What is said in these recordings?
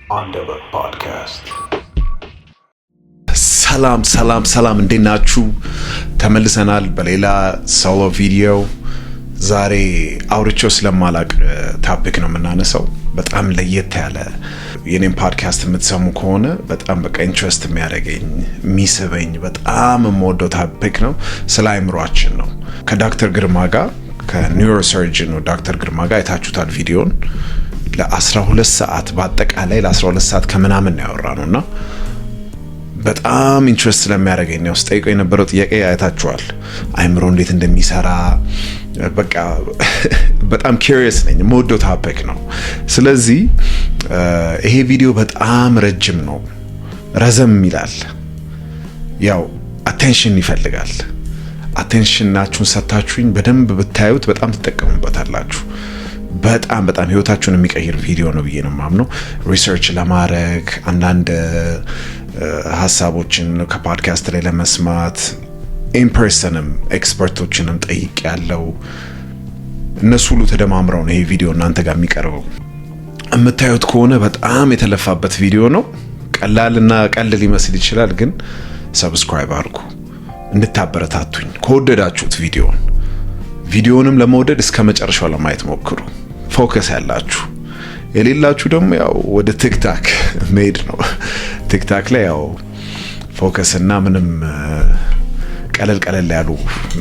አንደበት ፖድካስት። ሰላም እንዴት ናችሁ? ተመልሰናል በሌላ ሶሎ ቪዲዮ። ዛሬ አውርቼው ስለማላቅ ታፒክ ነው የምናነሳው። በጣም ለየት ያለ የኔም ፖድካስት የምትሰሙ ከሆነ በጣም በቃ ኢንትረስት የሚያደርገኝ የሚስበኝ በጣም የምወደው ታፒክ ነው። ስለ አእምሯችን ነው። ከዶክተር ግርማ ጋር ከኒውሮሰርጅኑ ዶክተር ግርማ ጋር አይታችሁታል ቪዲዮን። ለ12 ሰዓት በአጠቃላይ ለ12 ሰዓት ከምናምን ነው ያወራነውና በጣም ኢንትረስት ስለሚያደርገኝ ነው። ስጠይቀው የነበረው ጥያቄ አይታችኋል። አእምሮ እንዴት እንደሚሰራ በቃ በጣም ኪሪየስ ነኝ። የምወደው ታፒክ ነው። ስለዚህ ይሄ ቪዲዮ በጣም ረጅም ነው፣ ረዘም ይላል። ያው አቴንሽን ይፈልጋል። አቴንሽናችሁን ሰታችሁኝ በደንብ ብታዩት በጣም ትጠቀሙበታላችሁ። በጣም ህይወታችሁን የሚቀይር ቪዲዮ ነው ብዬ ነው የማምነው። ሪሰርች ለማድረግ አንዳንድ ሀሳቦችን ከፖድካስት ላይ ለመስማት ኢንፐርሰንም ኤክስፐርቶችንም ጠይቅ ያለው እነሱ ሁሉ ተደማምረው ነው ይሄ ቪዲዮ እናንተ ጋር የሚቀርበው። የምታዩት ከሆነ በጣም የተለፋበት ቪዲዮ ነው። ቀላልና ቀልል ሊመስል ይችላል፣ ግን ሰብስክራይብ አድርጉ እንድታበረታቱኝ። ከወደዳችሁት ቪዲዮንም ለመውደድ እስከ መጨረሻው ለማየት ሞክሩ። ፎከስ ያላችሁ የሌላችሁ ደግሞ ያው ወደ ቲክታክ መሄድ ነው። ቲክታክ ላይ ያው ፎከስ እና ምንም ቀለል ያሉ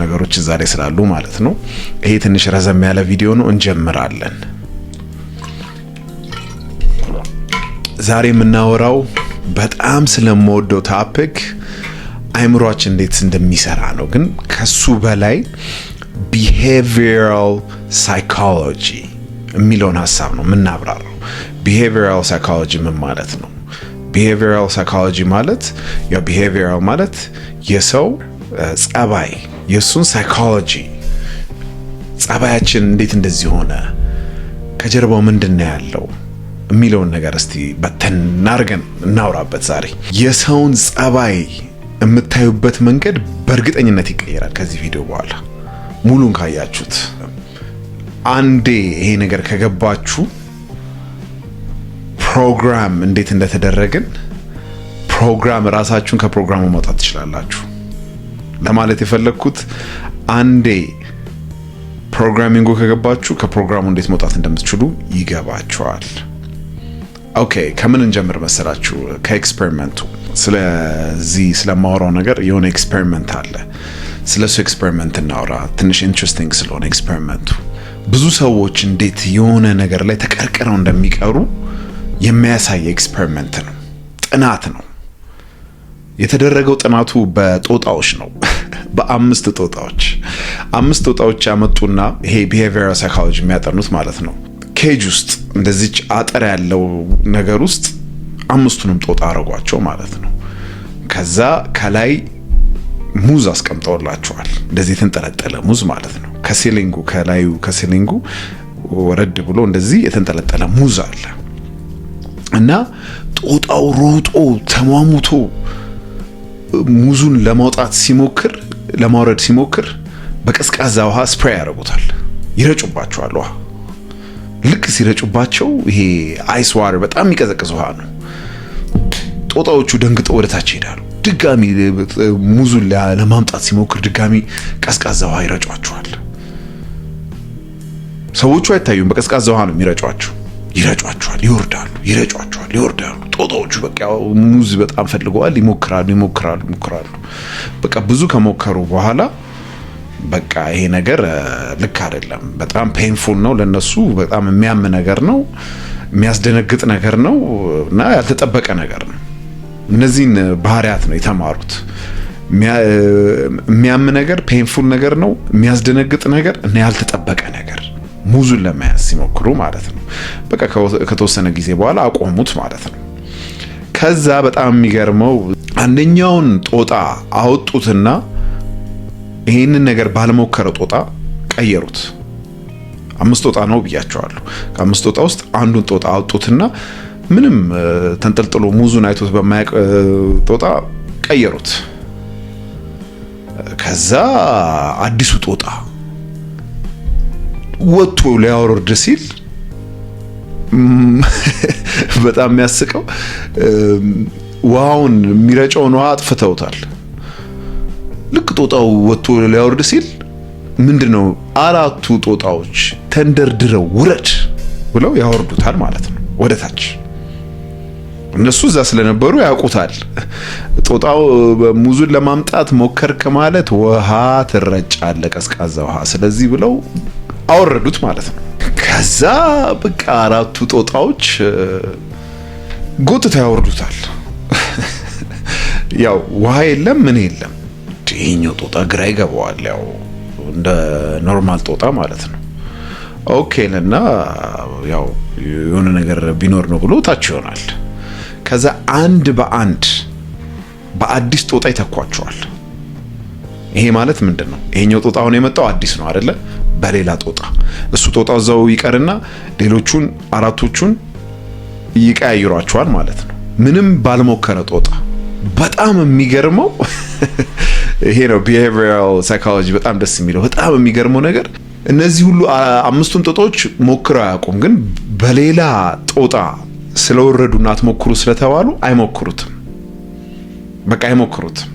ነገሮች እዛ ላይ ስላሉ ማለት ነው። ይሄ ትንሽ ረዘም ያለ ቪዲዮ ነው። እንጀምራለን። ዛሬ የምናወራው በጣም ስለምወደው ታፒክ አእምሯችን እንዴት እንደሚሰራ ነው። ግን ከሱ በላይ behavioral psychology የሚለውን ሀሳብ ነው የምናብራራው። behavioral psychology ምን ማለት ነው? behavioral psychology ማለት ያው behavioral ማለት የሰው ጸባይ፣ የሱን ሳይኮሎጂ ጸባያችን እንዴት እንደዚህ ሆነ፣ ከጀርባው ምንድነው ያለው የሚለውን ነገር እስቲ በተን አድርገን እናውራበት ዛሬ። የሰውን ጸባይ የምታዩበት መንገድ በእርግጠኝነት ይቀየራል ከዚህ ቪዲዮ በኋላ ሙሉን ካያችሁት። አንዴ ይሄ ነገር ከገባችሁ ፕሮግራም እንዴት እንደተደረግን ፕሮግራም ራሳችሁን ከፕሮግራሙ ማውጣት ትችላላችሁ ለማለት የፈለኩት። አንዴ ፕሮግራሚንጉ ከገባችሁ ከፕሮግራሙ እንዴት መውጣት እንደምትችሉ ይገባችኋል። ኦኬ፣ ከምን እንጀምር መሰላችሁ? ከኤክስፔሪመንቱ። ስለዚህ ስለማወራው ነገር የሆነ ኤክስፔሪመንት አለ። ስለሱ ኤክስፔሪመንት እናውራ። ትንሽ ኢንትረስቲንግ ስለሆነ ኤክስፔሪመንቱ ብዙ ሰዎች እንዴት የሆነ ነገር ላይ ተቀርቅረው እንደሚቀሩ የሚያሳይ ኤክስፔሪመንት ነው፣ ጥናት ነው። የተደረገው ጥናቱ በጦጣዎች ነው። በአምስት ጦጣዎች ያመጡና ይሄ ቢሄቪየራል ሳይኮሎጂ የሚያጠኑት ማለት ነው። ኬጅ ውስጥ እንደዚች አጥር ያለው ነገር ውስጥ አምስቱንም ጦጣ አረጓቸው ማለት ነው። ከዛ ከላይ ሙዝ አስቀምጠውላቸዋል። እንደዚህ የተንጠለጠለ ሙዝ ማለት ነው። ከሲሊንጉ ወረድ ብሎ እንደዚህ የተንጠለጠለ ሙዝ አለ እና ጦጣው ሮጦ ተሟሙቶ ሙዙን ለማውረድ ሲሞክር በቀዝቃዛ ውሃ ስፕሬይ ያደርጉታል፣ ይረጩባቸዋል። ውሃ ልክ ሲረጩባቸው ይሄ አይስ ዋተር በጣም የሚቀዘቅዝ ውሃ ነው። ጦጣዎቹ ደንግጠው ወደ ታች ይሄዳሉ። ድጋሚ ሙዙን ለማምጣት ሲሞክር ድጋሚ ቀዝቃዛ ውሃ ይረጯቸዋል። ሰዎቹ አይታዩም፣ በቀዝቃዛ ውሃ ነው የሚረጯቸው። ይረጯቸዋል፣ ይወርዳሉ። ጦጣዎቹ በቃ ሙዝ በጣም ፈልገዋል። ይሞክራሉ። በቃ ብዙ ከሞከሩ በኋላ በቃ ይሄ ነገር ልክ አይደለም፣ በጣም ፔንፉል ነው ለነሱ፣ በጣም የሚያም ነገር ነው፣ የሚያስደነግጥ ነገር ነው እና ያልተጠበቀ ነገር ነው። እነዚህን ባህሪያት ነው የተማሩት። የሚያም ነገር፣ ፔንፉል ነገር ነው፣ የሚያስደነግጥ ነገር እና ያልተጠበቀ ነገር ሙዙን ለመያዝ ሲሞክሩ ማለት ነው። በቃ ከተወሰነ ጊዜ በኋላ አቆሙት ማለት ነው። ከዛ በጣም የሚገርመው አንደኛውን ጦጣ አወጡትና ይሄንን ነገር ባለሞከረ ጦጣ ቀየሩት። 5 ጦጣ ነው ብያቸዋለሁ። ከ5 ጦጣ ውስጥ አንዱን ጦጣ አወጡትና ምንም ተንጠልጥሎ ሙዙን አይቶት በማያውቅ ጦጣ ቀየሩት። ከዛ አዲሱ ጦጣ ወጥቶ ሊያወርድ ሲል በጣም የሚያስቀው ውሃውን የሚረጨውን ውሃ አጥፍተውታል። ልክ ጦጣው ወጥቶ ሊያወርድ ሲል ምንድነው 4 ጦጣዎች ተንደርድረው ውረድ ብለው ያወርዱታል ማለት ነው ወደ ታች። እነሱ እዛ ስለነበሩ ያውቁታል። ጦጣው ሙዙን ለማምጣት ሞከርክ ማለት ውሃ ትረጫለ፣ ቀዝቃዛ ውሃ፣ ስለዚህ ብለው አወረዱት ማለት ነው። ከዛ በቃ 4ቱ ጦጣዎች ጎትተው ያወርዱታል። ያው ውሃ የለም ምን የለም። ይሄኛው ጦጣ ግራ ይገባዋል፣ ያው እንደ ኖርማል ጦጣ ማለት ነው። ኦኬ ለና ያው የሆነ ነገር ቢኖር ነው ብሎ ታች ይሆናል። ከዛ አንድ በአንድ በአዲስ ጦጣ ይተኳቸዋል። ይሄ ማለት ምንድነው? ይሄኛው ጦጣ አሁን የመጣው አዲስ ነው አይደለ? በሌላ ጦጣ እሱ ጦጣው እዛው ይቀርና ሌሎቹን 4ቶቹን ይቀያይሯቸዋል ማለት ነው። ምንም ባልሞከረ ጦጣ። በጣም የሚገርመው ይሄ ነው behavioral psychology በጣም ደስ የሚለው። በጣም የሚገርመው ነገር እነዚህ ሁሉ 5ቱን ጦጣዎች ሞክረው አያውቁም፣ ግን በሌላ ጦጣ ስለወረዱና አትሞክሩ ስለተባሉ አይሞክሩትም። በቃ አይሞክሩትም።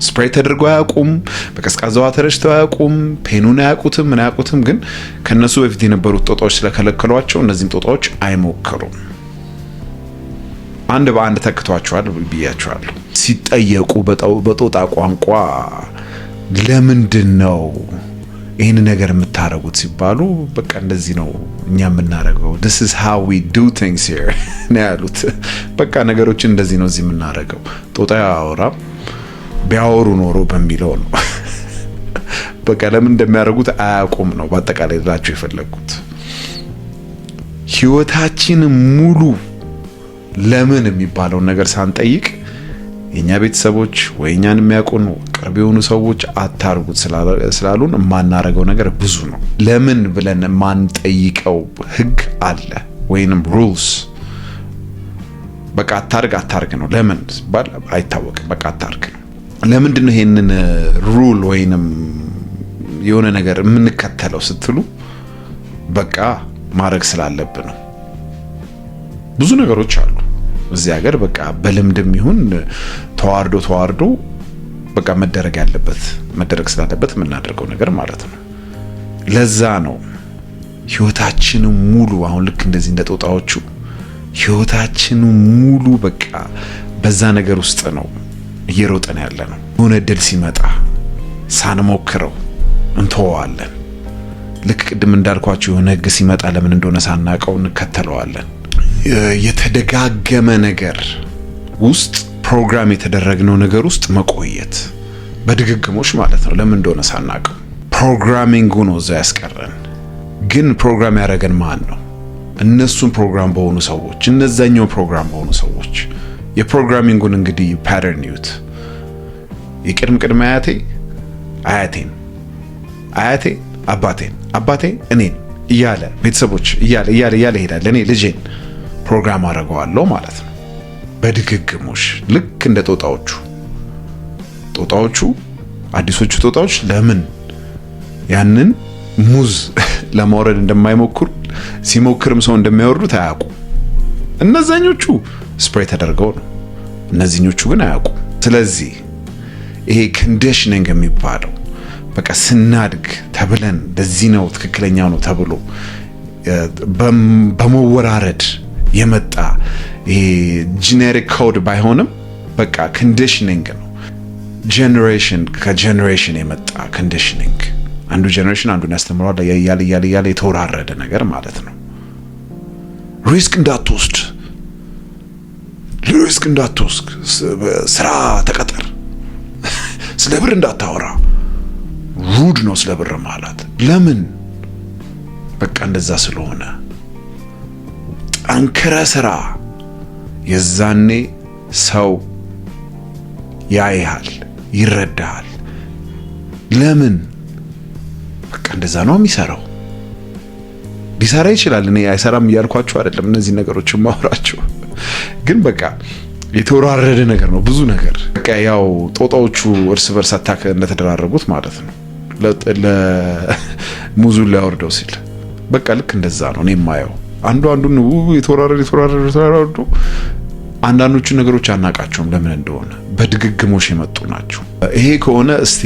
ስፕሬይ ተደርጎ አያውቁም፣ በቀዝቃዛ ውሃ ተረጭተው አያውቁም፣ ፔኑን አያውቁትም፣ ምን አያውቁትም። ግን ከነሱ በፊት የነበሩት ጦጣዎች ስለከለከሏቸው እነዚህም ጦጣዎች አይሞክሩም። አንድ በአንድ ተክቷቸዋል ብያቸዋለሁ። ሲጠየቁ በጦጣ ቋንቋ ለምንድን ነው ይህን ነገር የምታረጉት ሲባሉ በቃ እንደዚህ ነው እኛ የምናረገው፣ this is how we do things here ነው ያሉት። በቃ ነገሮችን እንደዚህ ነው እዚህ የምናረገው። ጦጣ ያወራ ቢያወሩ ኖሮ በሚለው ነው። በቃ ለምን እንደሚያደርጉት አያውቁም ነው በአጠቃላይ ልላችሁ የፈለግኩት። ህይወታችን ሙሉ ለምን የሚባለውን ነገር ሳንጠይቅ የኛ ቤተሰቦች ወይ እኛን የሚያውቁን ቅርብ የሆኑ ሰዎች አታርጉት ስላሉን የማናረገው ነገር ብዙ ነው። ለምን ብለን የማንጠይቀው ህግ አለ ወይንም ሩልስ። በቃ አታርግ ነው። ለምን ባል አይታወቅም። በቃ አታርግ ነው። ለምንድን ነው ይሄንን ሩል ወይንም የሆነ ነገር የምንከተለው ስትሉ በቃ ማድረግ ስላለብን ነው። ብዙ ነገሮች አሉ እዚህ ሀገር በቃ በልምድም ይሁን ተዋርዶ በቃ መደረግ ስላለበት የምናደርገው ነገር ማለት ነው። ለዛ ነው ህይወታችን ሙሉ አሁን ልክ እንደዚህ እንደ ጦጣዎቹ ህይወታችን ሙሉ በቃ በዛ ነገር ውስጥ ነው እየሮጠን ያለ ነው። የሆነ እድል ሲመጣ ሳንሞክረው እንተዋለን። ልክ ቅድም እንዳልኳችሁ የሆነ ህግ ሲመጣ ለምን እንደሆነ ሳናቀው እንከተለዋለን። የተደጋገመ ነገር ውስጥ ፕሮግራም የተደረገው ነገር ውስጥ መቆየት በድግግሞሽ ማለት ነው። ለምን እንደሆነ ሳናቀው ፕሮግራሚንጉ ነው እዛ ያስቀረን። ግን ፕሮግራም ያደረገን ማን ነው? እነሱን ፕሮግራም በሆኑ ሰዎች፣ እነዛኛው ፕሮግራም በሆኑ ሰዎች። የፕሮግራሚንጉን እንግዲህ ፓተርን ይዩት። የቅድም አያቴን አባቴ እኔን እያለ ቤተሰቦች እያለ ይሄዳል። እኔ ልጄን ፕሮግራም አደርገዋለሁ ማለት ነው በድግግሞሽ። ልክ እንደ ጦጣዎቹ አዲሶቹ ጦጣዎች ለምን ያንን ሙዝ ለማውረድ እንደማይሞክሩ ሲሞክርም ሰው እንደሚያወርዱት አያውቁ። እነዛኞቹ ስፕሬይ ተደርገው ነው፣ እነዚህኞቹ ግን አያውቁ። ስለዚህ ይሄ ኮንዲሽኒንግ የሚባለው በቃ ስናድግ ተብለን ለዚህ ነው ትክክለኛው ነው ተብሎ በመወራረድ የመጣ ይሄ ጄኔሪክ ኮድ ባይሆንም በቃ ኮንዲሽኒንግ ነው። ከጀነሬሽን የመጣ ኮንዲሽኒንግ፣ አንዱ ጀነሬሽን አንዱን ያስተምረዋል እያለ የተወራረደ ነገር ማለት ነው። ሪስክ እንዳትወስድ፣ ስራ ተቀጠር፣ ስለ ብር እንዳታወራ፣ ሩድ ነው ስለ ብር ማለት። ለምን? በቃ እንደዛ ስለሆነ ጠንክረ ስራ፣ የዛኔ ሰው ያይሃል፣ ይረዳሃል። ለምን? በቃ እንደዛ ነው የሚሰራው። ሊሰራ ይችላል። እኔ አይሰራም እያልኳችሁ አይደለም እነዚህ ነገሮች ማውራቸው፣ ግን በቃ የተወራረደ ነገር ነው ብዙ ነገር። በቃ ያው ጦጣዎቹ እርስ በርስ አታክ እንደተደራረጉት ማለት ነው ለሙዙን ሊያወርደው ሲል በቃ ልክ እንደዛ ነው እኔ የማየው። አንዱን የተወራረዱ አንዳንዶቹ ነገሮች አናቃቸውም ለምን እንደሆነ በድግግሞሽ የመጡ ናቸው። ይሄ ከሆነ እስቲ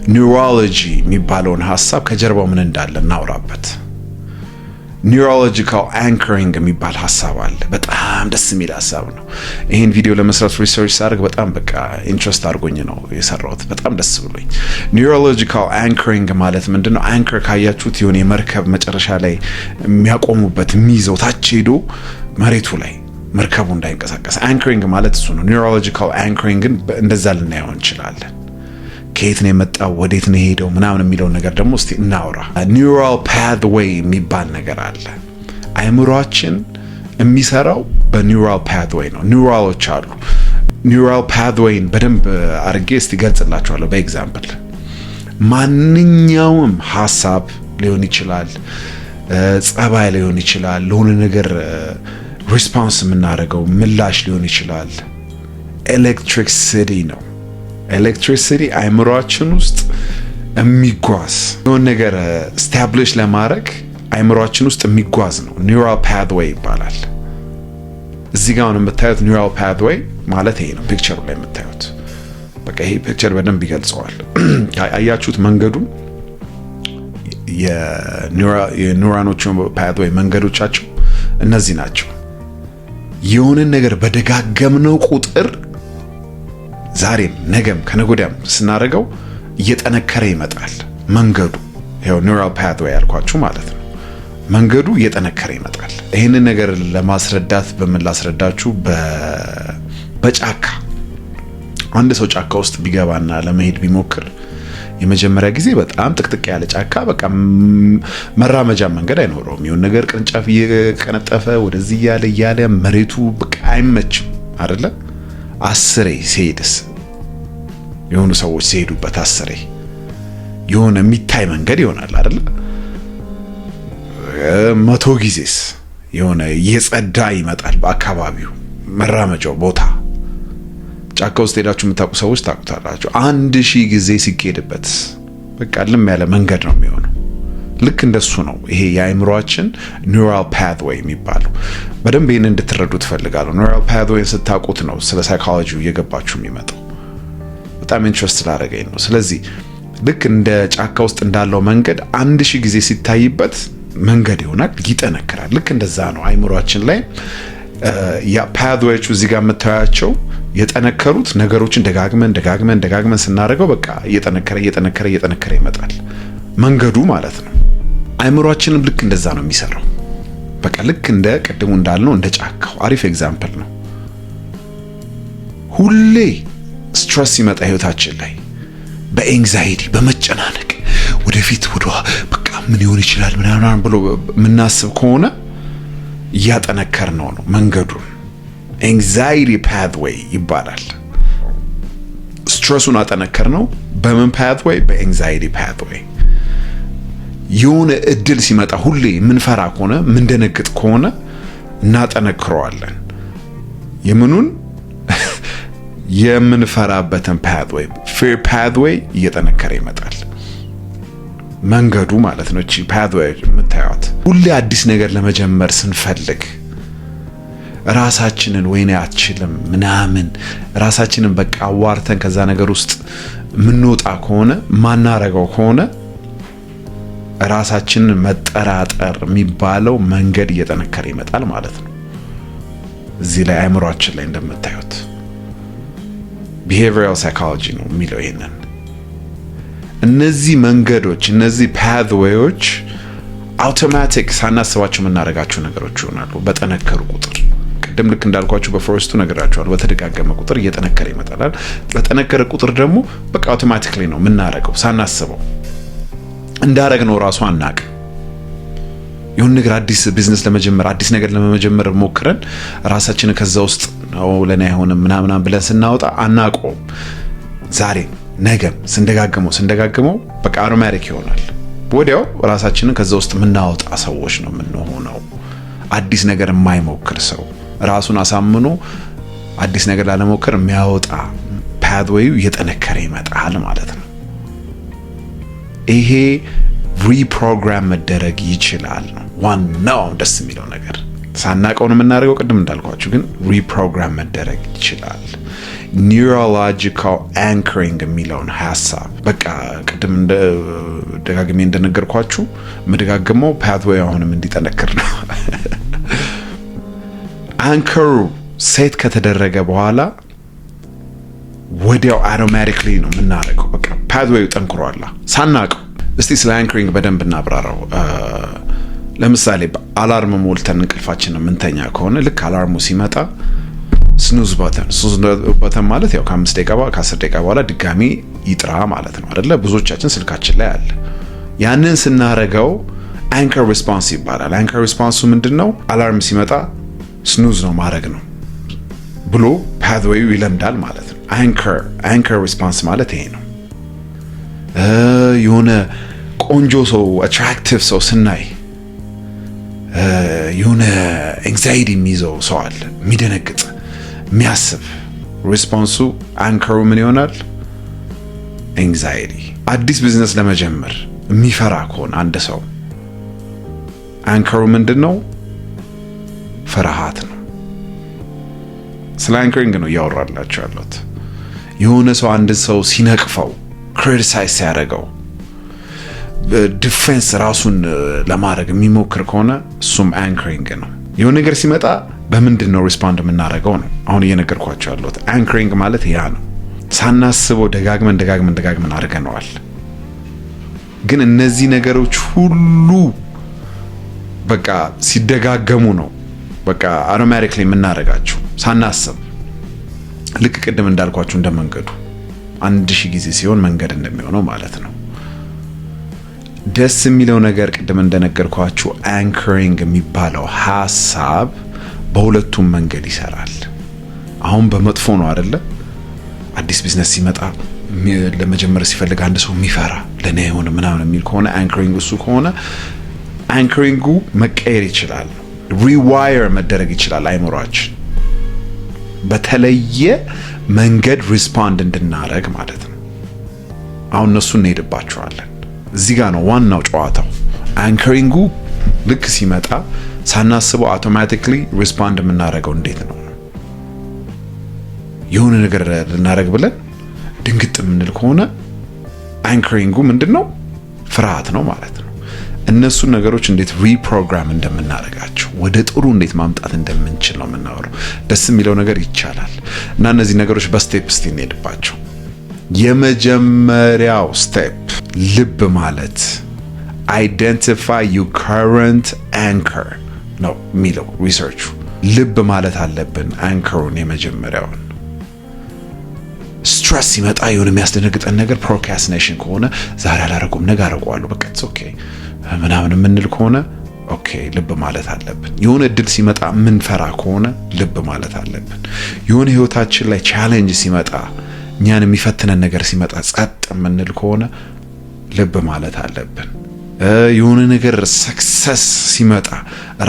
ኒውሮሎጂ የሚባለውን ሐሳብ ከጀርባው ምን እንዳለ እናውራበት። ኒውሮሎጂካል አንከሪንግ የሚባል ሐሳብ አለ። በጣም ደስ የሚል ሐሳብ ነው። ይሄን ቪዲዮ ለመስራት ሪሰርች ሳደርግ በጣም በቃ ኢንትረስት አድርጎኝ ነው የሰራሁት። በጣም ደስ ብሎኝ። ኒውሮሎጂካል አንከሪንግ ማለት ምንድነው? አንከር ካያችሁት የሆነ የመርከብ መጨረሻ ላይ የሚያቆሙበት የሚይዘው ታች ሄዶ መሬቱ ላይ መርከቡ እንዳይንቀሳቀስ አንከሪንግ ማለት እሱ ነው። ኒውሮሎጂካል አንከሪንግን እንደዛ ልናየው እንችላለን። ከየት ነው የመጣው ወዴት ነው ሄደው ምናምን የሚለው ነገር ደግሞ እስቲ እናውራ። ኒውራል ፓትዌይ የሚባል ነገር አለ። አእምሮአችን የሚሰራው በኒውራል ፓትዌይ ነው። ኒውራሎች አሉ። ኒውራል ፓትዌይን በደንብ አድርጌ እስቲ ገልጽላችኋለሁ በኤግዛምፕል። ማንኛውም ሐሳብ ሊሆን ይችላል፣ ጸባይ ሊሆን ይችላል፣ ለሆነ ነገር ሪስፖንስ የምናደርገው ምላሽ ሊሆን ይችላል። ኤሌክትሪክሲቲ ነው። ኤሌክትሪሲቲ አእምሮአችን ውስጥ የሚጓዝ የሆነ ነገር ስታብሊሽ ለማድረግ አእምሮአችን ውስጥ የሚጓዝ ነው። ኒውራል ፓትዌይ ይባላል። እዚህ ጋር የምታዩት ኒውራል ፓትዌይ ማለት ይሄ ነው። ፒክቸሩ ላይ የምታዩት በቃ ይሄ ፒክቸር በደንብ ይገልጸዋል። አያችሁት? መንገዱ የኒውራኖቹ ፓትዌይ መንገዶቻቸው እነዚህ ናቸው። የሆነ ነገር በደጋገምነው ቁጥር ዛሬም ነገም ከነጎዳም ስናደርገው እየጠነከረ ይመጣል መንገዱ። ይሄው ኒውራል ፓትዌይ ያልኳችሁ ማለት ነው። መንገዱ እየጠነከረ ይመጣል። ይሄንን ነገር ለማስረዳት ላስረዳችሁ በጫካ አንድ ሰው ጫካ ውስጥ ቢገባና ለመሄድ ቢሞክር የመጀመሪያ ጊዜ በጣም ጥቅጥቅ ያለ ጫካ በቃ መራመጃ መንገድ አይኖረውም። የሆነ ነገር ቅርንጫፍ እየቀነጠፈ ወደዚህ እያለ መሬቱ በቃ አይመችም አይደለ? አስሬ ሲሄድስ የሆኑ ሰዎች ሲሄዱበት አስሬ የሆነ የሚታይ መንገድ ይሆናል አይደለ? 100 ጊዜስ የሆነ እየጸዳ ይመጣል በአካባቢው መራመጃው ቦታ። ጫካ ውስጥ ሄዳችሁ የምታውቁ ሰዎች ታውቁታላችሁ። 1000 ጊዜ ሲኬድበት በቃ ልም ያለ መንገድ ነው የሚሆነው። ልክ እንደሱ ነው ይሄ የአእምሮአችን ኒውራል ፓትዌይ የሚባለው። በደንብ ይሄን እንድትረዱ ትፈልጋለሁ። ኒውራል ፓትዌይን ስታውቁት ነው ስለ ሳይኮሎጂው እየገባችሁ የሚመጣው። በጣም ኢንትረስት ስላደረገኝ ነው። ስለዚህ ልክ እንደ ጫካ ውስጥ እንዳለው መንገድ 1000 ጊዜ ሲታይበት መንገድ ይሆናል፣ ይጠነክራል። ልክ እንደዛ ነው አእምሮአችን ላይ ያ ፓትዌዮቹ እዚህ ጋር የምታያቸው የጠነከሩት ነገሮችን ደጋግመን ስናደርገው በቃ እየጠነከረ ይመጣል መንገዱ ማለት ነው። አእምሮአችንም ልክ እንደዛ ነው የሚሰራው። በቃ ልክ እንደ ቀድሞ እንዳልነው እንደ ጫካው አሪፍ ኤግዛምፕል ነው። ሁሌ ስትረስ ሲመጣ ህይወታችን ላይ በኤንግዛይቲ በመጨናነቅ ወደፊት በቃ ምን ይሆን ይችላል ምናምን ብሎ የምናስብ ከሆነ እያጠነከርነው ነው መንገዱን። ኤንግዛይቲ ፓትዌይ ይባላል። ስትረሱን አጠነከርነው በምን ፓትዌይ? በኤንግዛይቲ ፓትዌይ። የሆነ እድል ሲመጣ ሁሌ የምንፈራ ከሆነ የምንደነግጥ ከሆነ እናጠነክረዋለን። የምኑን? የምንፈራበትን ፓትዌይ ፊር ፓትዌይ እየጠነከረ ይመጣል መንገዱ ማለት ነው። እቺ ፓትዌይ የምታዩት ሁሌ አዲስ ነገር ለመጀመር ስንፈልግ ራሳችንን ወይኔ አትችልም ምናምን ራሳችንን በቃ አዋርተን ከዛ ነገር ውስጥ ምንወጣ ከሆነ ማናረገው ከሆነ ራሳችንን መጠራጠር የሚባለው መንገድ እየጠነከረ ይመጣል ማለት ነው። እዚህ ላይ አእምሮአችን ላይ እንደምታዩት behavioral psychology ነው የሚለው ይሄንን። እነዚህ መንገዶች እነዚህ ፓትዌዮች አውቶማቲክ ሳናስባቸው የምናደርጋቸው ነገሮች ይሆናሉ በጠነከሩ ቁጥር። ቅድም ልክ እንዳልኳችሁ በፎረስቱ ነገራችኋል። በተደጋገመ ቁጥር እየጠነከረ ይመጣል። በጠነከረ ቁጥር ደግሞ በቃ አውቶማቲክሊ ነው የምናደርገው ሳናስበው። እንዳረግነው ራሱ አናቅ። የሆነ ነገር አዲስ ቢዝነስ ለመጀመር አዲስ ነገር ለመጀመር ሞክረን ራሳችንን ከዛ ውስጥ ነው ለኔ አይሆንም ምናምን ብለን ስናወጣ አናቆም። ዛሬ ነገም ስንደጋግመው በቃ አውቶማቲክ ይሆናል። ወዲያው ራሳችንን ከዛ ውስጥ የምናወጣ ሰዎች ነው የምንሆነው። አዲስ ነገር የማይሞክር ሰው ራሱን አሳምኖ አዲስ ነገር ላለመሞከር የሚያወጣ ፓትዌዩ እየጠነከረ ይመጣል ማለት ነው። ይሄ ሪፕሮግራም መደረግ ይችላል ነው ዋናው ደስ የሚለው ነገር። ሳናቀው ነው የምናደርገው ቅድም እንዳልኳችሁ፣ ግን ሪፕሮግራም መደረግ ይችላል። ኒውሮሎጂካል አንከሪንግ የሚለውን ሀሳብ በቃ ቅድም ደጋግሜ እንደነገርኳችሁ መደጋግመው ፓትዌይ አሁንም እንዲጠነክር ነው። አንከሩ ሴት ከተደረገ በኋላ ወዲያው አውቶማቲክሊ ነው የምናደርገው። በቃ ፓትዌዩ ጠንክሯል ሳናቀው። እስቲ ስለ አንከሪንግ በደንብ እናብራራው። ለምሳሌ አላርም ሞልተን እንቅልፋችንን ምንተኛ ከሆነ ልክ አላርሙ ሲመጣ ስኑዝ በተን ማለት ያው ከ5 ደቂቃ ከ10 ደቂቃ በኋላ ድጋሚ ይጥራ ማለት ነው አይደለ? ብዙዎቻችን ስልካችን ላይ አለ። ያንን ስናረገው አንከር ሪስፖንስ ይባላል። አንከር ሪስፖንሱ ምንድነው? አላርም ሲመጣ ስኑዝ ነው ማድረግ ነው ብሎ ፓትዌዩ ይለምዳል ማለት ነው። አንከር ሪስፖንስ ማለት ይሄ ነው። የሆነ ቆንጆ ሰው አትራክቲቭ ሰው ስናይ የሆነ ኤንግዛይቲ የሚይዘው ሰው አለ፣ የሚደነግጥ የሚያስብ ሪስፖንሱ አንከሩ ምን ይሆናል? ኤንግዛይቲ። አዲስ ቢዝነስ ለመጀመር የሚፈራ ከሆነ አንድ ሰው አንከሩ ምንድነው? ፍርሃት ነው። ስለ አንከሪንግ ነው እያወራላችሁ ያለሁት። የሆነ ሰው አንድ ሰው ሲነቅፈው፣ ክሪቲሳይዝ ሲያደርገው፣ ዲፌንስ ራሱን ለማድረግ የሚሞክር ከሆነ እሱም አንከሪንግ ነው። የሆነ ነገር ሲመጣ በምንድን ነው ሪስፖንድ የምናደርገው ነው አሁን እየነገርኳቸው ያለሁት። አንከሪንግ ማለት ያ ነው። ሳናስበው ደጋግመን አድርገነዋል። ግን እነዚህ ነገሮች ሁሉ በቃ ሲደጋገሙ ነው በቃ አውቶማቲክሊ የምናደርጋቸው ሳናስብ። ልክ ቅድም እንዳልኳችሁ እንደመንገዱ 1000 ጊዜ ሲሆን መንገድ እንደሚሆነው ማለት ነው። ደስ የሚለው ነገር ቅድም እንደነገርኳችሁ አንከሪንግ የሚባለው ሐሳብ በሁለቱም መንገድ ይሰራል። አሁን በመጥፎ ነው አይደለ? አዲስ ቢዝነስ ሲመጣ ለመጀመር ሲፈልግ አንድ ሰው የሚፈራ ለኔ የሆነ ምናምን የሚል ከሆነ አንከሪንግ እሱ ከሆነ አንከሪንጉ መቀየር ይችላል፣ ሪዋየር መደረግ ይችላል። አይምሯችን በተለየ መንገድ ሪስፖንድ እንድናረግ ማለት ነው። አሁን እነሱ እንሄድባቸዋለን። እዚህ ጋር ነው ዋናው ጨዋታው። አንከሪንጉ ልክ ሲመጣ ሳናስበው አውቶማቲክሊ ሪስፖንድ የምናደርገው እንዴት ነው? የሆነ ነገር ልናደርግ ብለን ድንግጥ የምንል ከሆነ አንከሪንጉ ምንድነው? ፍርሃት ነው ማለት ነው። እነሱን ነገሮች እንዴት ሪፕሮግራም እንደምናደርጋቸው ወደ ጥሩ እንዴት ማምጣት እንደምንችል ነው የምናወራው። ደስ የሚለው ነገር ይቻላል እና እነዚህ ነገሮች በስቴፕ እስቲ እንሄድባቸው። የመጀመሪያው ስቴፕ ልብ ማለት identify your current anchor ነው የሚለው ሪሰርቹ። ልብ ማለት አለብን አንከሩን። የመጀመሪያውን ስትረስ ሲመጣ የሆነ የሚያስደነግጠን ነገር ፕሮክራስቲኔሽን ከሆነ ዛሬ አላረኩም ነገ አረጋለሁ በቃ ኦኬ ምናምን የምንል ከሆነ ኦኬ ልብ ማለት አለብን። የሆነ እድል ሲመጣ ምንፈራ ከሆነ ልብ ማለት አለብን። የሆነ ህይወታችን ላይ ቻሌንጅ ሲመጣ እኛን የሚፈትነን ነገር ሲመጣ ጸጥ የምንል ከሆነ ልብ ማለት አለብን። የሆነ ነገር ሰክሰስ ሲመጣ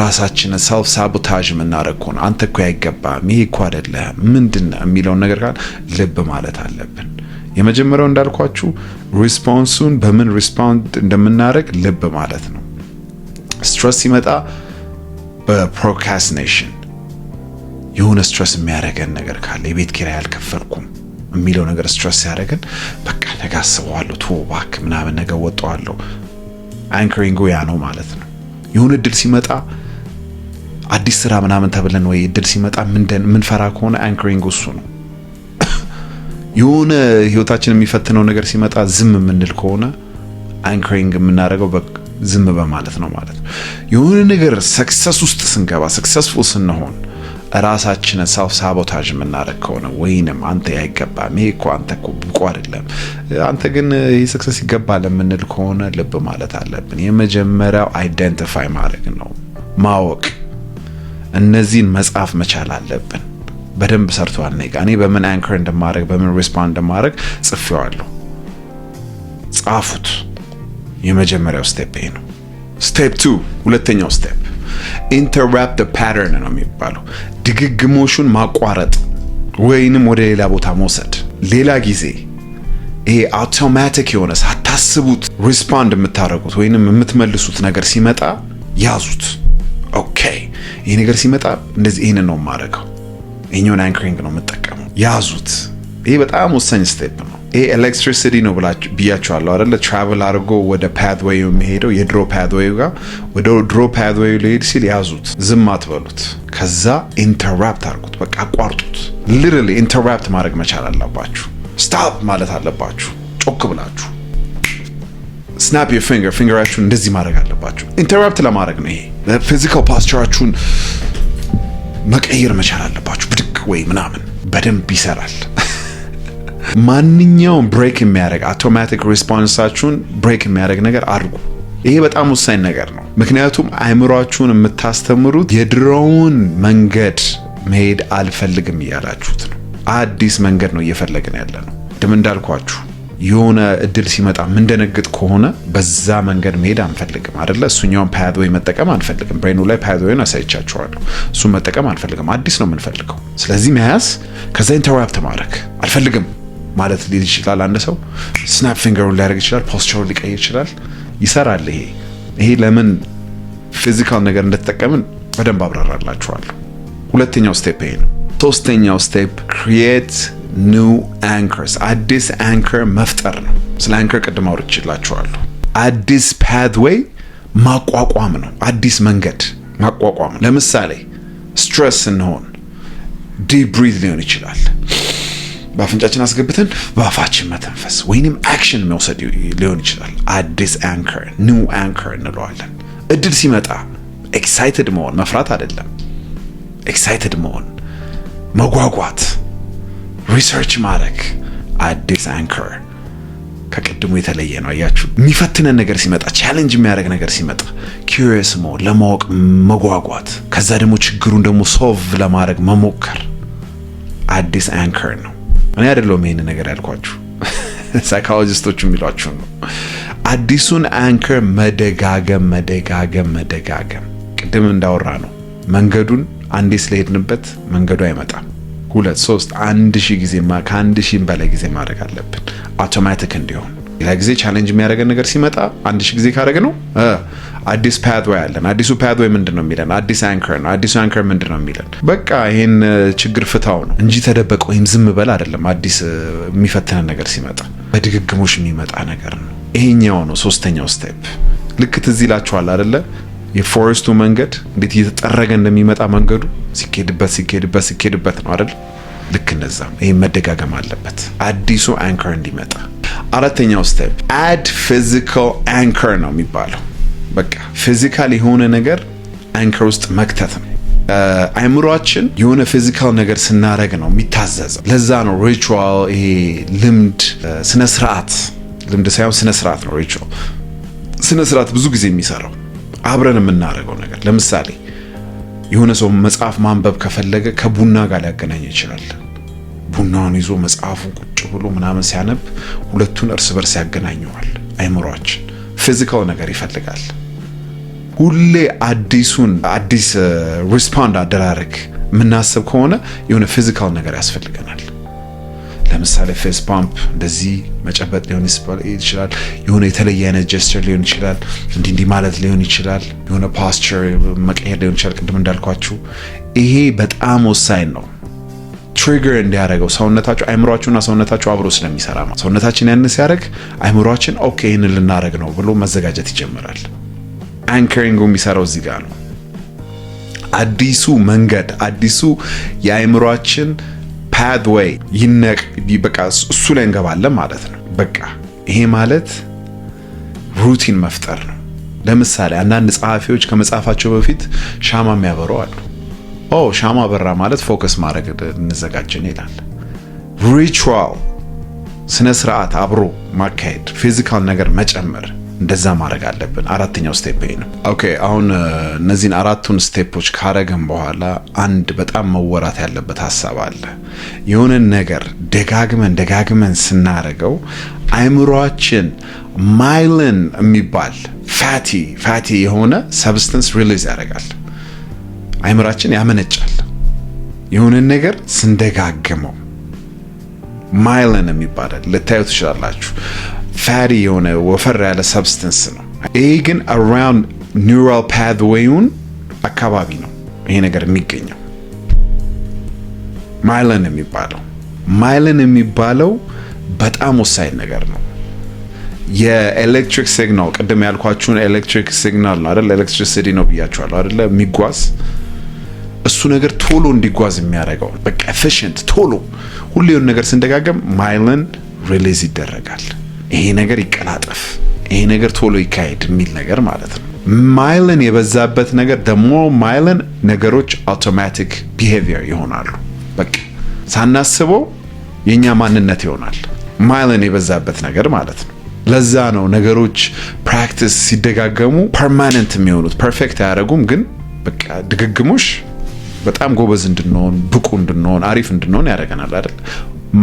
ራሳችንን ሰልፍ ሳቦታጅ የምናደርግ ከሆነ አንተ እኮ አይገባም፣ ይሄ እኮ አይደለም ምንድነው የሚለውን ነገር ካል ልብ ማለት አለብን። የመጀመሪያው እንዳልኳችሁ ሪስፖንሱን በምን ሪስፖንድ እንደምናደርግ ልብ ማለት ነው። ስትረስ ሲመጣ በፕሮክራስቲኔሽን የሆነ ስትረስ የሚያደርገን ነገር ካለ የቤት ኪራይ አልከፈልኩም የሚለው ነገር ስትረስ ያደርገን በቃ ተጋስበዋለሁ ተወባክ ምናምን ነገር ወጣዋለሁ። አንከሪንግ ያ ነው ማለት ነው። የሆነ እድል ሲመጣ አዲስ ስራ ምናምን ተብለን ወይ እድል ሲመጣ ምን ፈራ ከሆነ አንከሪንግ እሱ ነው። የሆነ ህይወታችን የሚፈትነው ነገር ሲመጣ ዝም የምንል ከሆነ አንከሪንግ የምናደርገው ዝም በማለት ነው ማለት ነው። የሆነ ነገር ሰክሰስ ውስጥ ስንገባ ሰክሰስፉል ስንሆን ራሳችንን ሰልፍ ሳቦታጅ የምናደርግ ከሆነ ወይንም አንተ አይገባም፣ ይሄ እኮ አንተ እኮ ብቁ አይደለም፣ አንተ ግን ይሄ ሰክሰስ ይገባል የምንል ከሆነ ልብ ማለት አለብን። የመጀመሪያው አይደንቲፋይ ማድረግ ነው፣ ማወቅ። እነዚህን መጻፍ መቻል አለብን። በደንብ ሰርቷል። እኔ በምን አንከር እንደማድረግ በምን ሪስፖንድ እንደማድረግ ጽፌዋለሁ። ጻፉት። የመጀመሪያው ስቴፕ ይሄ ነው። ስቴፕ 2 ሁለተኛው ስቴፕ ኢንተራፕት ዘ ፓተርን ነው የሚባለው። ድግግሞሹን ማቋረጥ ወይንም ወደ ሌላ ቦታ መውሰድ። ሌላ ጊዜ ይሄ አውቶማቲክ የሆነ የምታስቡት ሪስፖንድ የምታደርጉት ወይንም የምትመልሱት ነገር ሲመጣ ያዙት። ኦኬ ይሄ ነገር ሲመጣ እንደዚህ ይሄንን ነው የማደርገው፣ ይሄኛውን አንከሪንግ ነው የምጠቀመው። ያዙት። ይሄ በጣም ወሳኝ ስቴፕ ነው። ይሄ ኤሌክትሪሲቲ ነው ብያችኋለሁ አይደለ? ትራቨል አድርጎ ወደ ፓትዌይ የሚሄደው የድሮ ፓትዌይ ጋር ወደ ድሮ ፓትዌይ ሊሄድ ሲል ያዙት፣ ዝም አትበሉት። ከዛ ኢንተራፕት አድርጉት፣ በቃ አቋርጡት። ሊትራሊ ኢንተራፕት ማድረግ መቻል አለባችሁ። ስታፕ ማለት አለባችሁ ጮክ ብላችሁ። ስናፕ ዩር ፊንገራችሁን እንደዚህ ማድረግ አለባችሁ። ኢንተራፕት ለማድረግ ነው። ይሄ ፊዚካል ፖስቸራችሁን መቀየር መቻል አለባችሁ። ብድግ ወይ ምናምን በደንብ ይሰራል። ማንኛውም ብሬክ የሚያደርግ አውቶማቲክ ሪስፖንሳችሁን ብሬክ የሚያደርግ ነገር አድርጉ። ይሄ በጣም ወሳኝ ነገር ነው። ምክንያቱም አእምሯችሁን የምታስተምሩት የድሮውን መንገድ መሄድ አልፈልግም እያላችሁት ነው። አዲስ መንገድ ነው እየፈለግን ያለ ነው። ድም እንዳልኳችሁ የሆነ እድል ሲመጣ ምንደነግጥ ከሆነ በዛ መንገድ መሄድ አንፈልግም አይደለ? እሱኛውን ፓትዌይ መጠቀም አንፈልግም። ብሬኑ ላይ ፓትዌይን አሳይቻችኋለሁ። እሱን መጠቀም አንፈልግም። አዲስ ነው የምንፈልገው። ስለዚህ መያዝ፣ ከዛ ኢንተራፕት ማድረግ አልፈልግም ማለት ሊል ይችላል። አንድ ሰው ስናፕ ፊንገሩን ሊያደርግ ይችላል። ፖስቸሩን ሊቀይር ይችላል። ይሰራል። ይሄ ለምን ፊዚካል ነገር እንደተጠቀምን በደንብ አብራራላችኋለሁ። ሁለተኛው ስቴፕ ይሄ ነው። ሶስተኛው ስቴፕ ክሪኤት ኒው አንከርስ፣ አዲስ አንከር መፍጠር ነው። ስለ አንከር ቅድም አውርቼላችኋለሁ። አዲስ ፓትዌይ ማቋቋም ነው። አዲስ መንገድ ማቋቋም ነው። ለምሳሌ ስትረስ ስንሆን ዲፕ ብሪዝ ሊሆን ይችላል። በአፍንጫችን አስገብተን በአፋችን መተንፈስ ወይንም አክሽን መውሰድ ሊሆን ይችላል። አዲስ አንከር ኒው አንከር እንለዋለን። እድል ሲመጣ ኤክሳይትድ መሆን፣ መፍራት አይደለም። ኤክሳይትድ መሆን፣ መጓጓት፣ ሪሰርች ማድረግ። አዲስ አንከር ከቅድሙ የተለየ ነው። አያችሁ፣ የሚፈትነን ነገር ሲመጣ፣ ቻሌንጅ የሚያደርግ ነገር ሲመጣ ኪዩሪየስ መሆን፣ ለማወቅ መጓጓት፣ ከዛ ደግሞ ችግሩን ደግሞ ሶልቭ ለማድረግ መሞከር አዲስ አንከር ነው። እኔ አይደለሁም ይሄን ነገር ያልኳችሁ፣ ሳይኮሎጂስቶቹ የሚሏችሁ ነው። አዲሱን አንከር መደጋገም መደጋገም መደጋገም። ቅድም እንዳወራ ነው መንገዱን አንዴ ስለሄድንበት መንገዱ አይመጣም። 2 3 1000 ጊዜ ከ1000 በላይ ጊዜ ማድረግ አለብን አውቶማቲክ እንዲሆን። ሌላ ጊዜ ቻሌንጅ የሚያደርገን ነገር ሲመጣ 1000 ጊዜ ካደረግ ነው አዲስ ፓትዌይ አለን። አዲሱ ፓትዌይ ምንድነው የሚለን? አዲስ አንከር ነው። አዲሱ አንከር ምንድነው የሚለን? በቃ ይሄን ችግር ፍታው ነው እንጂ ተደበቀ ወይም ዝም በል አይደለም። አዲስ የሚፈትነን ነገር ሲመጣ በድግግሞሽ የሚመጣ ነገር ነው። ይሄኛው ነው ሶስተኛው ስቴፕ። ልክ ትዝ ይላችኋል አይደለ? የፎረስቱ መንገድ እንዴት እየተጠረገ እንደሚመጣ መንገዱ ሲኬድበት ነው አይደል? ልክ እንደዛ ይሄ መደጋገም አለበት አዲሱ አንከር እንዲመጣ። አራተኛው ስቴፕ አድ ፊዚካል አንከር ነው የሚባለው። በቃ ፊዚካል የሆነ ነገር አንከር ውስጥ መክተት ነው። አእምሯችን የሆነ ፊዚካል ነገር ስናደርግ ነው የሚታዘዘው። ለዛ ነው ሪቹዋል፣ ይሄ ልምድ፣ ስነ ስርዓት፣ ልምድ ሳይሆን ስነ ስርዓት ነው ሪቹዋል። ስነ ስርዓት ብዙ ጊዜ የሚሰራው አብረን የምናደርገው ነገር። ለምሳሌ የሆነ ሰው መጽሐፍ ማንበብ ከፈለገ ከቡና ጋር ሊያገናኝ ይችላል። ቡናውን ይዞ መጽሐፉን ቁጭ ብሎ ምናምን ሲያነብ ሁለቱን እርስ በርስ ያገናኘዋል። አእምሯችን ፊዚካል ነገር ይፈልጋል። ሁሌ አዲስ ሪስፖንድ አደራረግ የምናስብ ከሆነ የሆነ ፊዚካል ነገር ያስፈልገናል። ለምሳሌ ፌስ ፓምፕ እንደዚህ መጨበጥ ሊሆን ይችላል። የሆነ የተለየ አይነት ጀስቸር ሊሆን ይችላል። እንዲህ ማለት ሊሆን ይችላል። የሆነ ፖስቸር መቀየር ሊሆን ይችላል። ቅድም እንዳልኳችሁ ይሄ በጣም ወሳኝ ነው። ትሪገር እንዲያደርገው ሰውነታችሁ፣ አእምሯችሁና ሰውነታችሁ አብሮ ስለሚሰራ ነው። ሰውነታችን ያን ሲያደርግ አእምሯችን ኦኬ ይሄንን ልናደርግ ነው ብሎ መዘጋጀት ይጀምራል። አንከሪንግ የሚሰራው እዚህ ጋር ነው። አዲሱ መንገድ፣ አዲሱ የአእምሯችን ፓትዌይ በቃ እሱ ላይ እንገባለን ማለት ነው። በቃ ይሄ ማለት ሩቲን መፍጠር ነው። ለምሳሌ አንዳንድ ጸሐፊዎች ከመጻፋቸው በፊት ሻማ የሚያበሩ አሉ። ሻማ በራ ማለት ፎከስ ማድረግ እንዘጋጀን ይላል። ሪቹዋል፣ ስነ ስርዓት አብሮ ማካሄድ፣ ፊዚካል ነገር መጨመር፣ እንደዛ ማድረግ አለብን። አራተኛው ስቴፕ ነው። ኦኬ አሁን እነዚህን አራቱን ስቴፖች ካረግን በኋላ አንድ በጣም መወራት ያለበት ሐሳብ አለ። የሆነ ነገር ደጋግመን ስናረገው አእምሯችን ማይሊን የሚባል ፋቲ የሆነ ሰብስታንስ ሪሊዝ ያደርጋል። አእምሯችን ያመነጫል። የሆነ ነገር ስንደጋግመው ማይሊን የሚባል ልታዩ ትችላላችሁ። ፋቲ የሆነ ወፈር ያለ ሰብስታንስ ነው። ይሄ ግን አራውንድ ኒውራል ፓትዌይን አካባቢ ነው ይሄ ነገር የሚገኘው። ማይሊን የሚባለው በጣም ወሳኝ ነገር ነው። የኤሌክትሪክ ሲግናል ቅድም ያልኳችሁን ኤሌክትሪክ ሲግናል ነው አይደል? ኤሌክትሪሲቲ ነው ብያችኋለሁ አይደል? የሚጓዝ እሱ ነገር ቶሎ እንዲጓዝ የሚያደርገው በቃ ኤፊሽንት ቶሎ ሁሌውን ነገር ስንደጋገም ማይሊን ሪሊዝ ይደረጋል። ይሄ ነገር ይቀላጠፍ፣ ይሄ ነገር ቶሎ ይካሄድ የሚል ነገር ማለት ነው። ማይሊን የበዛበት ነገር ደግሞ ማይሊን ነገሮች አውቶማቲክ ቢሄቪየር ይሆናሉ። በቃ ሳናስበው የኛ ማንነት ይሆናል ማይሊን የበዛበት ነገር ማለት ነው። ለዛ ነው ነገሮች ፕራክቲስ ሲደጋገሙ ፐርማነንት የሚሆኑት። ፐርፌክት አያደርጉም፣ ግን በቃ ድግግሞሽ በጣም ጎበዝ እንድንሆን ብቁ እንድንሆን አሪፍ እንድንሆን ያደርገናል አይደል?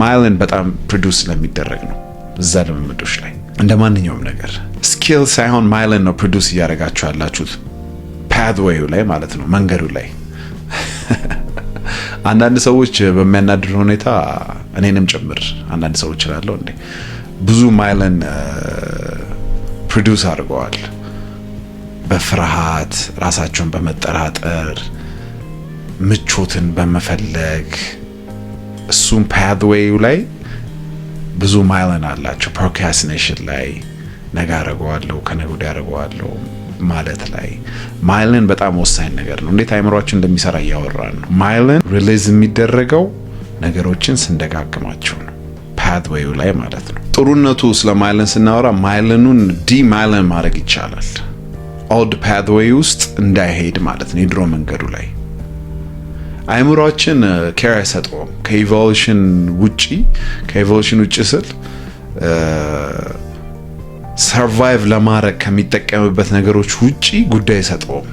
ማይሊን በጣም ፕሮዲውስ ስለሚደረግ ነው እዛ ልምምዶች ላይ። እንደ ማንኛውም ነገር ስኪል ሳይሆን ማይሊን ነው ፕሮዲውስ እያደረጋችሁ ያላችሁት ፓትዌዩ ላይ ማለት ነው፣ መንገዱ ላይ። አንዳንድ ሰዎች በሚያናድር ሁኔታ እኔንም ጭምር አንዳንድ ሰዎች እላለሁ እንዴ ብዙ ማይሊን ፕሮዲውስ አድርገዋል በፍርሃት ራሳቸውን በመጠራጠር ምቾትን በመፈለግ እሱም ፓትዌዩ ላይ ብዙ ማይሊን አላቸው። ፕሮክራስቲኔሽን ላይ ነገ አደርገዋለሁ ከነገ ወዲያ አደርገዋለሁ ማለት ላይ ማይሊን በጣም ወሳኝ ነገር ነው። እንዴት አይምሮአችን እንደሚሰራ እያወራን ነው። ማይሊን ሪሊዝ የሚደረገው ነገሮችን ስንደጋግማቸው ነው፣ ፓትዌዩ ላይ ማለት ነው። ጥሩነቱ ስለ ማይሊን ስናወራ ማይሊኑን ዲማይሊን ማድረግ ይቻላል። ኦልድ ፓትዌይ ውስጥ እንዳይሄድ ማለት ነው። የድሮ መንገዱ ላይ አይምሮአችን ኬር አይሰጠውም። ከኢቮሉሽን ውጪ ስል ሰርቫይቭ ለማድረግ ከሚጠቀምበት ነገሮች ውጪ ጉዳይ አይሰጠውም።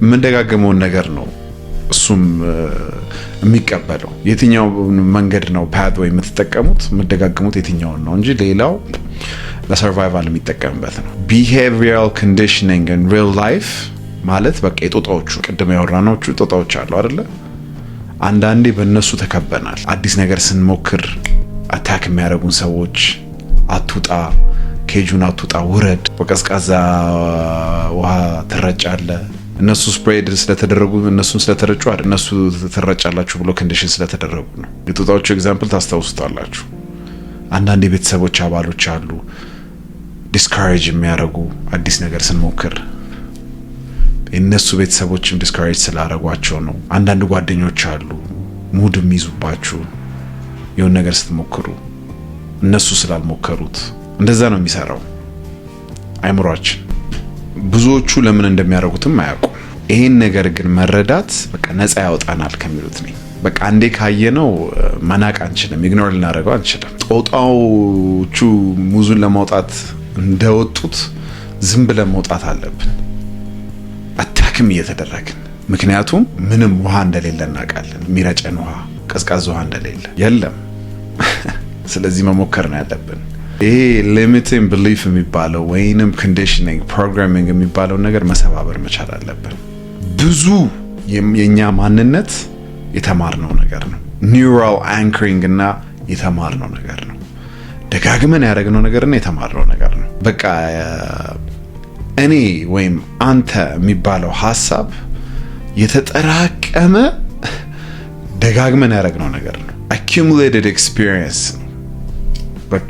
የምንደጋገመውን ነገር ነው እሱም የሚቀበለው። የትኛው መንገድ ነው ፓትዌይ የምትጠቀሙት የምትደጋግሙት የትኛውን ነው እንጂ ሌላው ለሰርቫይቫል የሚጠቀምበት ነው። ቢሄቪየራል ኮንዲሽኒንግ ኢን ሪል ላይፍ ማለት በቃ የጦጣዎቹ ቅድም ያወራናዎቹ ጦጣዎች አሉ አይደለ? አንዳንዴ በእነሱ ተከበናል። አዲስ ነገር ስንሞክር አታክ የሚያደርጉን ሰዎች አትውጣ፣ ኬጁን አትውጣ፣ ውረድ፣ በቀዝቃዛ ውሃ ትረጫለ። እነሱ ስፕሬድ ስለተደረጉ እነሱን ስለተረጩ አይደል እነሱ ትረጫላችሁ ብሎ ኮንዲሽን ስለተደረጉ ነው። የጦጣዎቹ ኤግዛምፕል ታስታውሱታላችሁ። አንዳንድ የቤተሰቦች አባሎች አሉ ዲስካሬጅ የሚያደርጉ አዲስ ነገር ስንሞክር የእነሱ ቤተሰቦችም ዲስካሬጅ ስላደረጓቸው ነው። አንዳንድ ጓደኞች አሉ ሙድ የሚይዙባችሁ የሆነ ነገር ስትሞክሩ እነሱ ስላልሞከሩት። እንደዛ ነው የሚሰራው አይምሮአችን። ብዙዎቹ ለምን እንደሚያደርጉትም አያውቁም። ይሄን ነገር ግን መረዳት በቃ ነፃ ያወጣናል ከሚሉት ነኝ። በቃ አንዴ ካየነው መናቅ አንችልም፣ ኢግኖር ልናደርገው አንችልም። ጦጣዎቹ ሙዙን ለማውጣት እንደወጡት ዝም ብለን መውጣት አለብን አታክም እየተደረግን። ምክንያቱም ምንም ውሃ እንደሌለ እናውቃለን። የሚረጨን ውሃ ቀዝቃዛ ውሃ እንደሌለ የለም። ስለዚህ መሞከር ነው ያለብን። ይሄ ሊሚቲንግ ቢሊፍ የሚባለው ወይንም ኮንዲሽኒንግ ፕሮግራሚንግ የሚባለው ነገር መሰባበር መቻል አለብን። ብዙ የኛ ማንነት የተማርነው ነገር ነው። ኒውራል አንከሪንግ እና የተማርነው ነገር ነው። ደጋግመን ያደረግነው ነገርና የተማርነው ነገር ነው። በቃ እኔ ወይም አንተ የሚባለው ሐሳብ የተጠራቀመ ደጋግመን ያደረግነው ነገር ነው። accumulated experience በቃ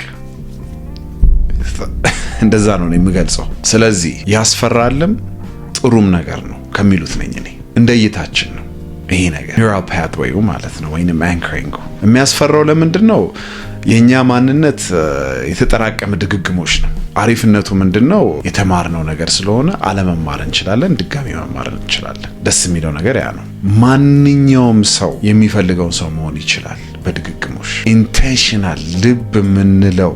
እንደዛ ነው የምገልጸው። ስለዚህ ያስፈራልም ጥሩም ነገር ነው ከሚሉት ነኝ እኔ። እንደየታችን ነው ይሄ ነገር ኒውራል ፓትዌዩ ማለት ነው ወይንም አንከሪንግ። የሚያስፈራው ለምንድን ነው? የኛ ማንነት የተጠራቀመ ድግግሞች ነው። አሪፍነቱ ምንድነው? የተማርነው ነገር ስለሆነ አለመማር እንችላለን፣ ድጋሚ መማር እንችላለን። ደስ የሚለው ነገር ያ ነው። ማንኛውም ሰው የሚፈልገውን ሰው መሆን ይችላል በድግግሞሽ። ኢንቴንሽናል ልብ የምንለው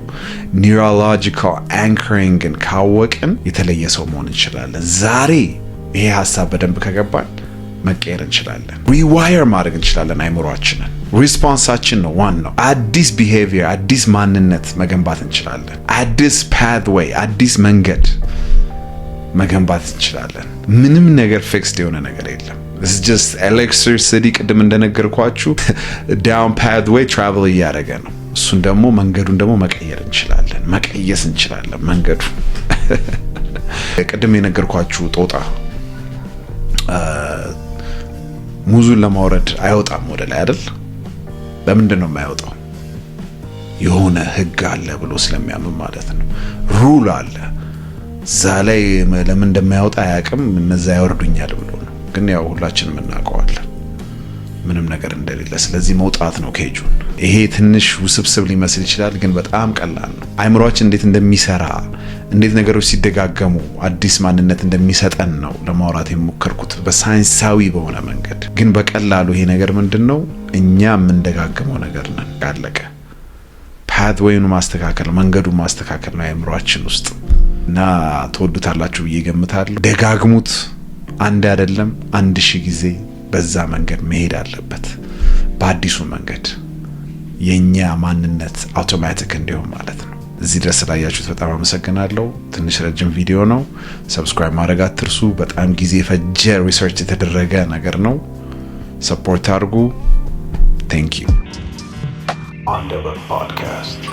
ኒውሮሎጂካል አንከሪንግን ካወቅን የተለየ ሰው መሆን እንችላለን። ዛሬ ይሄ ሀሳብ በደንብ ከገባን መቀየር እንችላለን። ሪዋየር ማድረግ እንችላለን አይምሮአችንን። ሪስፖንሳችን ነው ዋናው። አዲስ ቢሄቪየር፣ አዲስ ማንነት መገንባት እንችላለን። አዲስ ፓትዌይ፣ አዲስ መንገድ መገንባት እንችላለን። ምንም ነገር ፊክስድ የሆነ ነገር የለም። it's just electricity ቅድም እንደነገርኳችሁ ዳውን ፓትዌይ ትራቨል እያደረገ ነው። እሱ እሱን ደግሞ መንገዱን ደግሞ መቀየር እንችላለን፣ መቀየስ እንችላለን መንገዱ። ቅድም የነገርኳችሁ ጦጣ ሙዙን ለማውረድ አይወጣም ወደ ላይ አይደል? ለምንድን ነው የማይወጣው? የሆነ ህግ አለ ብሎ ስለሚያምን ማለት ነው። ሩል አለ እዛ ላይ። ለምን እንደማይወጣ አያውቅም። እነዛ ያወርዱኛል ብሎ ነው። ግን ያው ሁላችንም እናውቀዋለን ምንም ነገር እንደሌለ። ስለዚህ መውጣት ነው ኬጁን። ይሄ ትንሽ ውስብስብ ሊመስል ይችላል፣ ግን በጣም ቀላል ነው። አይምሮአችን እንዴት እንደሚሰራ እንዴት ነገሮች ሲደጋገሙ አዲስ ማንነት እንደሚሰጠን ነው ለማውራት የሞከርኩት በሳይንሳዊ በሆነ መንገድ። ግን በቀላሉ ይሄ ነገር ምንድነው? እኛ የምንደጋገመው ነገር ነን። አለቀ። ፓትዌይን ማስተካከል፣ መንገዱን ማስተካከል ነው አይምሮአችን ውስጥ እና ትወዱታላችሁ ብዬ ገምታለሁ። ደጋግሙት። አንድ አይደለም 1000 ጊዜ በዛ መንገድ መሄድ አለበት። በአዲሱ መንገድ የኛ ማንነት አውቶማቲክ እንዲሆን ማለት ነው። እዚህ ድረስ ስላያችሁት በጣም አመሰግናለሁ። ትንሽ ረጅም ቪዲዮ ነው። ሰብስክራይብ ማድረግ አትርሱ። በጣም ጊዜ ፈጀ ሪሰርች የተደረገ ነገር ነው። ሰፖርት አድርጉ። ቴንክ ዩ። አንደበት ፖድካስት